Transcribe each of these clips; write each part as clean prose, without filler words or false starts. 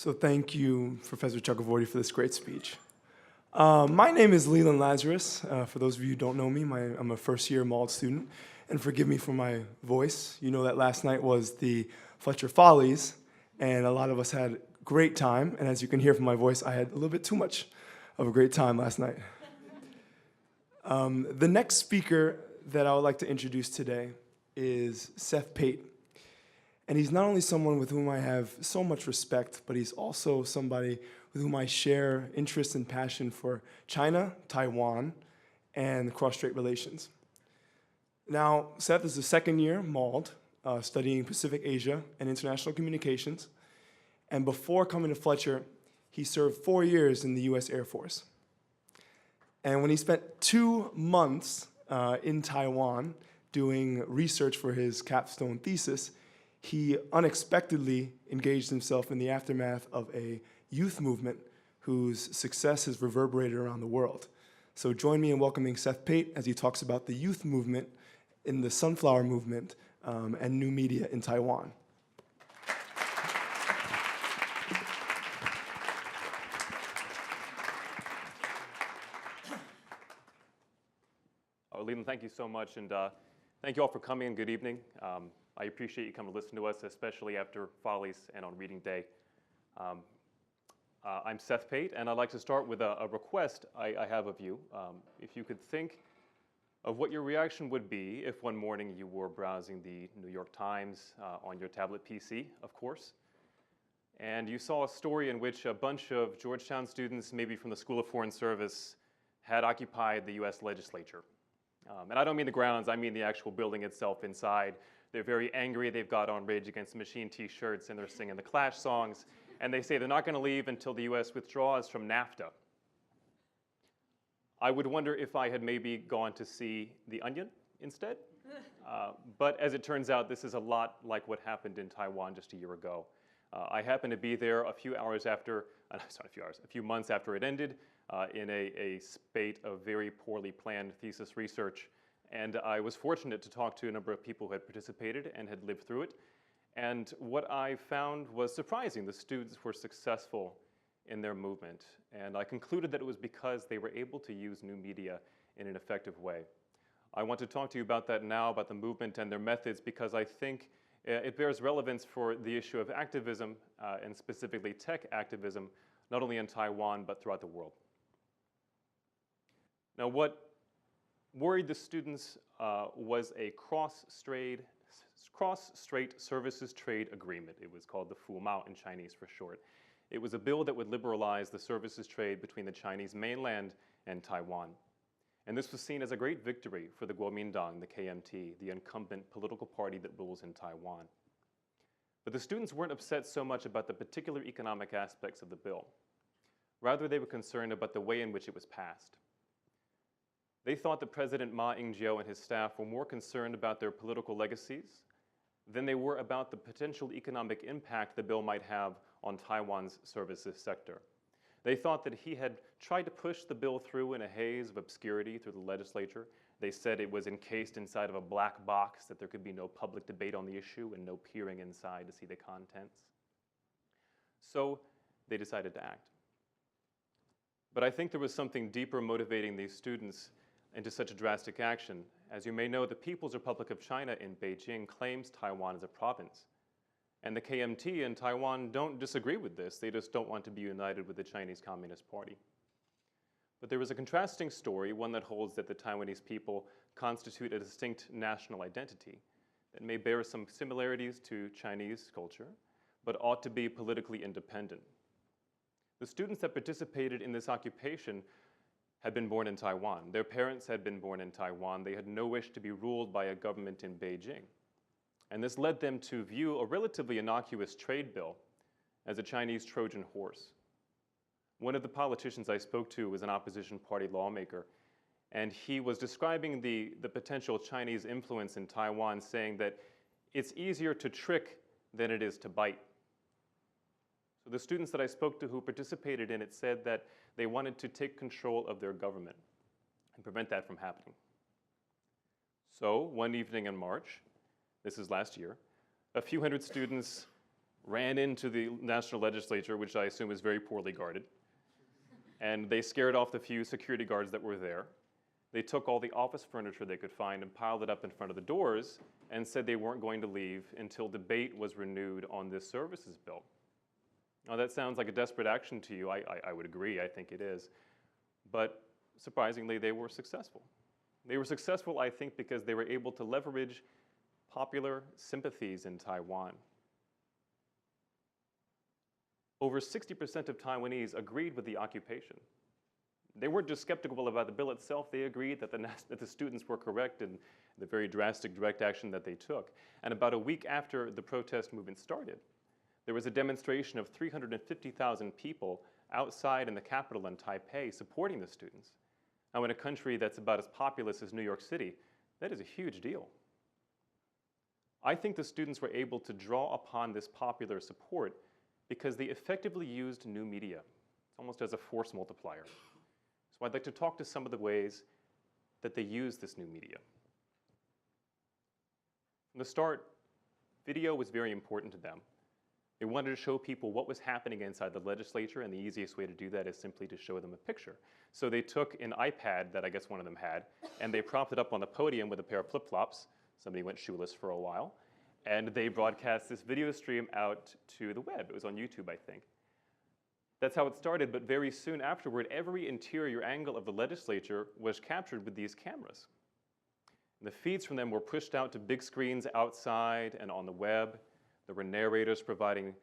So thank you, Professor Chakravorty, for this great speech. My name is Leland Lazarus. For those of you who don't know me, I'm a first-year Maud student. And forgive me for my voice. You know that last night was the Fletcher Follies, and a lot of us had a great time. And as you can hear from my voice, I had a little bit too much of a great time last night. The next speaker that I would like to introduce today is Seth Pate. And he's not only someone with whom I have so much respect, but he's also somebody with whom I share interest and passion for China, Taiwan, and cross-strait relations. Now, Seth is a second-year MALD, studying Pacific Asia and international communications. And before coming to Fletcher, he served 4 years in the US Air Force. And when he spent 2 months in Taiwan doing research for his capstone thesis, he unexpectedly engaged himself in the aftermath of a youth movement whose success has reverberated around the world. So join me in welcoming Seth Pate as he talks about the youth movement in the sunflower movement and new media in Taiwan. Leland, thank you so much, and thank you all for coming, and good evening. I appreciate you coming to listen to us, especially after Follies and on reading day. I'm Seth Pate, and I'd like to start with a request I have of you. If you could think of what your reaction would be if one morning you were browsing the New York Times on your tablet PC, of course, and you saw a story in which a bunch of Georgetown students, maybe from the School of Foreign Service, had occupied the US legislature. And I don't mean the grounds, I mean the actual building itself inside. They're very angry, they've got on Rage Against the Machine t-shirts, and they're singing the Clash songs, and they say they're not going to leave until the US withdraws from NAFTA. I would wonder if I had maybe gone to see The Onion instead. But as it turns out, this is a lot like what happened in Taiwan just a year ago. I happened to be there a few months after it ended, in a spate of very poorly planned thesis research. And I was fortunate to talk to a number of people who had participated and had lived through it. And what I found was surprising. The students were successful in their movement. And I concluded that it was because they were able to use new media in an effective way. I want to talk to you about that now, about the movement and their methods, because I think it bears relevance for the issue of activism, and specifically tech activism, not only in Taiwan, but throughout the world. Now, what worried the students was a cross-strait services trade agreement. It was called the Fumao in Chinese for short. It was a bill that would liberalize the services trade between the Chinese mainland and Taiwan. And this was seen as a great victory for the Kuomintang, the KMT, the incumbent political party that rules in Taiwan. But the students weren't upset so much about the particular economic aspects of the bill. Rather, they were concerned about the way in which it was passed. They thought that President Ma Ying-jeou and his staff were more concerned about their political legacies than they were about the potential economic impact the bill might have on Taiwan's services sector. They thought that he had tried to push the bill through in a haze of obscurity through the legislature. They said it was encased inside of a black box, that there could be no public debate on the issue and no peering inside to see the contents. So they decided to act. But I think there was something deeper motivating these students into such a drastic action. As you may know, the People's Republic of China in Beijing claims Taiwan as a province. And the KMT in Taiwan don't disagree with this. They just don't want to be united with the Chinese Communist Party. But there is a contrasting story, one that holds that the Taiwanese people constitute a distinct national identity that may bear some similarities to Chinese culture, but ought to be politically independent. The students that participated in this occupation had been born in Taiwan. Their parents had been born in Taiwan. They had no wish to be ruled by a government in Beijing. And this led them to view a relatively innocuous trade bill as a Chinese Trojan horse. One of the politicians I spoke to was an opposition party lawmaker, and he was describing the potential Chinese influence in Taiwan, saying that it's easier to trick than it is to bite. So the students that I spoke to who participated in it said that they wanted to take control of their government and prevent that from happening. So one evening in March, this is last year, a few hundred students ran into the national legislature, which I assume is very poorly guarded, and they scared off the few security guards that were there. They took all the office furniture they could find and piled it up in front of the doors and said they weren't going to leave until debate was renewed on this services bill. Now that sounds like a desperate action to you. I would agree, I think it is. But surprisingly, they were successful. They were successful, I think, because they were able to leverage popular sympathies in Taiwan. Over 60% of Taiwanese agreed with the occupation. They weren't just skeptical about the bill itself, they agreed that the students were correct in the very drastic direct action that they took. And about a week after the protest movement started, there was a demonstration of 350,000 people outside in the capital in Taipei supporting the students. Now in a country that's about as populous as New York City, that is a huge deal. I think the students were able to draw upon this popular support because they effectively used new media, almost as a force multiplier. So I'd like to talk to some of the ways that they use this new media. From the start, video was very important to them. They wanted to show people what was happening inside the legislature, and the easiest way to do that is simply to show them a picture. So they took an iPad that I guess one of them had, and they propped it up on the podium with a pair of flip-flops. Somebody went shoeless for a while. And they broadcast this video stream out to the web. It was on YouTube, I think. That's how it started, but very soon afterward, every interior angle of the legislature was captured with these cameras. And the feeds from them were pushed out to big screens outside and on the web. There were narrators providing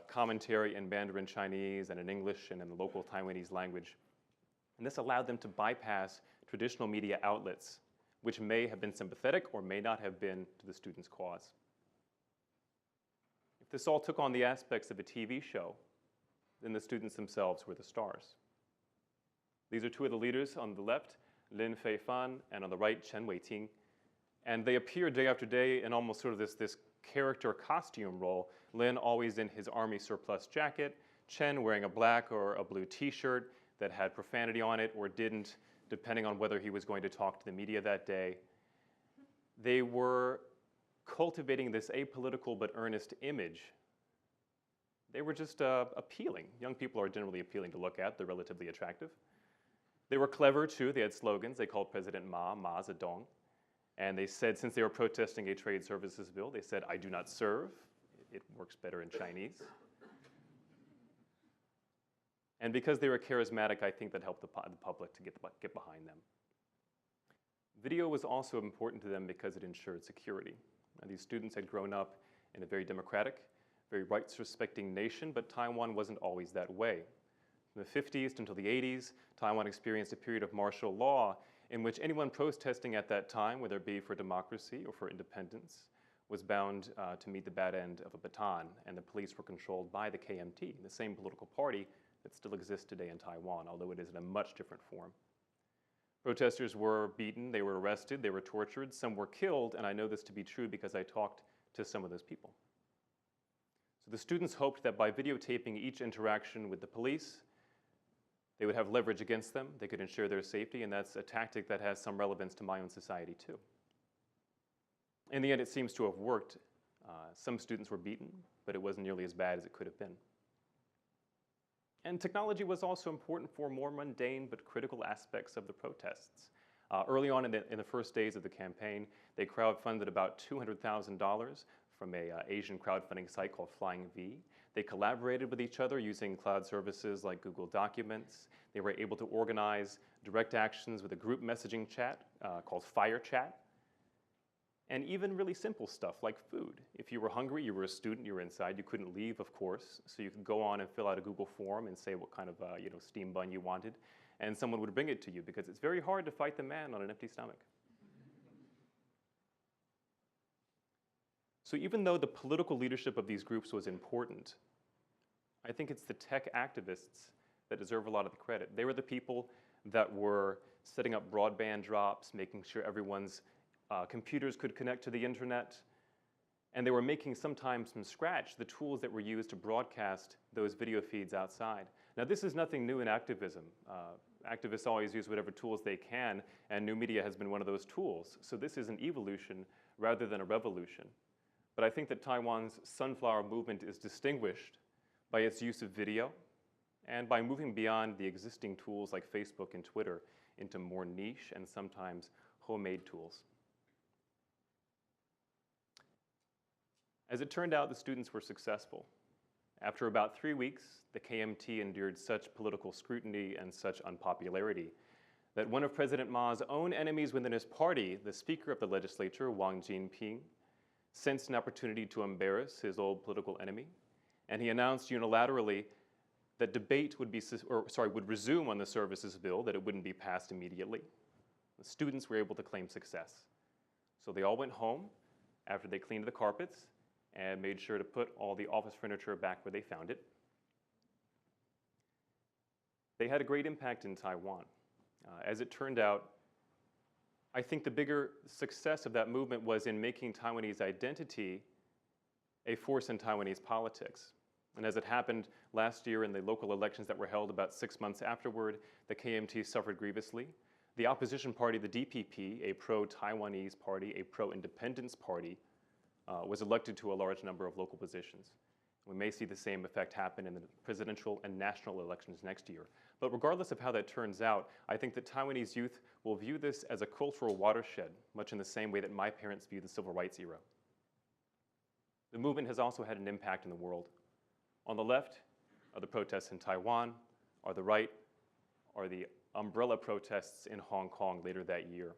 commentary in Mandarin Chinese and in English and in the local Taiwanese language. And this allowed them to bypass traditional media outlets, which may have been sympathetic or may not have been to the students' cause. If this all took on the aspects of a TV show, then the students themselves were the stars. These are two of the leaders on the left, Lin Feifan, and on the right, Chen Weiting. And they appear day after day in almost sort of this character costume role. Lin always in his army surplus jacket, Chen wearing a black or a blue t-shirt that had profanity on it or didn't, depending on whether he was going to talk to the media that day. They were cultivating this apolitical but earnest image. They were just appealing. Young people are generally appealing to look at. They're relatively attractive. They were clever too. They had slogans. They called President Ma, Ma Zedong. And they said, since they were protesting a trade services bill, they said, "I do not serve." It works better in Chinese. And because they were charismatic, I think that helped the public to get behind them. Video was also important to them because it ensured security. Now, these students had grown up in a very democratic, very rights-respecting nation, but Taiwan wasn't always that way. From the 50s until the 80s, Taiwan experienced a period of martial law in which anyone protesting at that time, whether it be for democracy or for independence, was bound to meet the bad end of a baton, and the police were controlled by the KMT, the same political party that still exists today in Taiwan, although it is in a much different form. Protesters were beaten, they were arrested, they were tortured, some were killed, and I know this to be true because I talked to some of those people. So the students hoped that by videotaping each interaction with the police, they would have leverage against them, they could ensure their safety, and that's a tactic that has some relevance to my own society too. In the end, it seems to have worked. Some students were beaten, but it wasn't nearly as bad as it could have been. And technology was also important for more mundane but critical aspects of the protests. Early on in the first days of the campaign, they crowdfunded about $200,000 from an Asian crowdfunding site called Flying V. They collaborated with each other using cloud services like Google Documents. They were able to organize direct actions with a group messaging chat called Fire Chat. And even really simple stuff like food. If you were hungry, you were a student, you were inside, you couldn't leave, of course, so you could go on and fill out a Google form and say what kind of steam bun you wanted, and someone would bring it to you because it's very hard to fight the man on an empty stomach. So even though the political leadership of these groups was important, I think it's the tech activists that deserve a lot of the credit. They were the people that were setting up broadband drops, making sure everyone's computers could connect to the internet, and they were making sometimes from scratch the tools that were used to broadcast those video feeds outside. Now this is nothing new in activism. Activists always use whatever tools they can, and new media has been one of those tools. So this is an evolution rather than a revolution. but I think that Taiwan's sunflower movement is distinguished by its use of video and by moving beyond the existing tools like Facebook and Twitter into more niche and sometimes homemade tools. As it turned out, the students were successful. After about 3 weeks, the KMT endured such political scrutiny and such unpopularity that one of President Ma's own enemies within his party, the Speaker of the legislature, Wang Jinping, sensed an opportunity to embarrass his old political enemy, and he announced unilaterally that debate would resume on the services bill, that it wouldn't be passed immediately. The students were able to claim success. So they all went home after they cleaned the carpets and made sure to put all the office furniture back where they found it. They had a great impact in Taiwan. As it turned out, I think the bigger success of that movement was in making Taiwanese identity a force in Taiwanese politics. And as it happened last year in the local elections that were held about 6 months afterward, the KMT suffered grievously. The opposition party, the DPP, a pro-Taiwanese party, a pro-independence party, was elected to a large number of local positions. We may see the same effect happen in the presidential and national elections next year. But regardless of how that turns out, I think that Taiwanese youth will view this as a cultural watershed, much in the same way that my parents view the civil rights era. The movement has also had an impact in the world. On the left are the protests in Taiwan. On the right are the umbrella protests in Hong Kong later that year.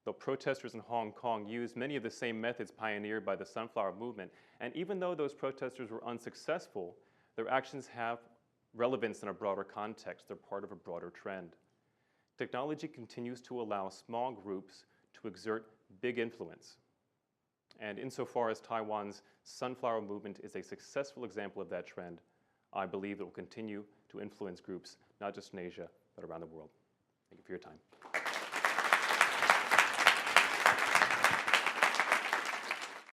The protesters in Hong Kong used many of the same methods pioneered by the sunflower movement, and even though those protesters were unsuccessful, their actions have relevance in a broader context. They're part of a broader trend. Technology continues to allow small groups to exert big influence. And insofar as Taiwan's sunflower movement is a successful example of that trend, I believe it will continue to influence groups not just in Asia, but around the world. Thank you for your time.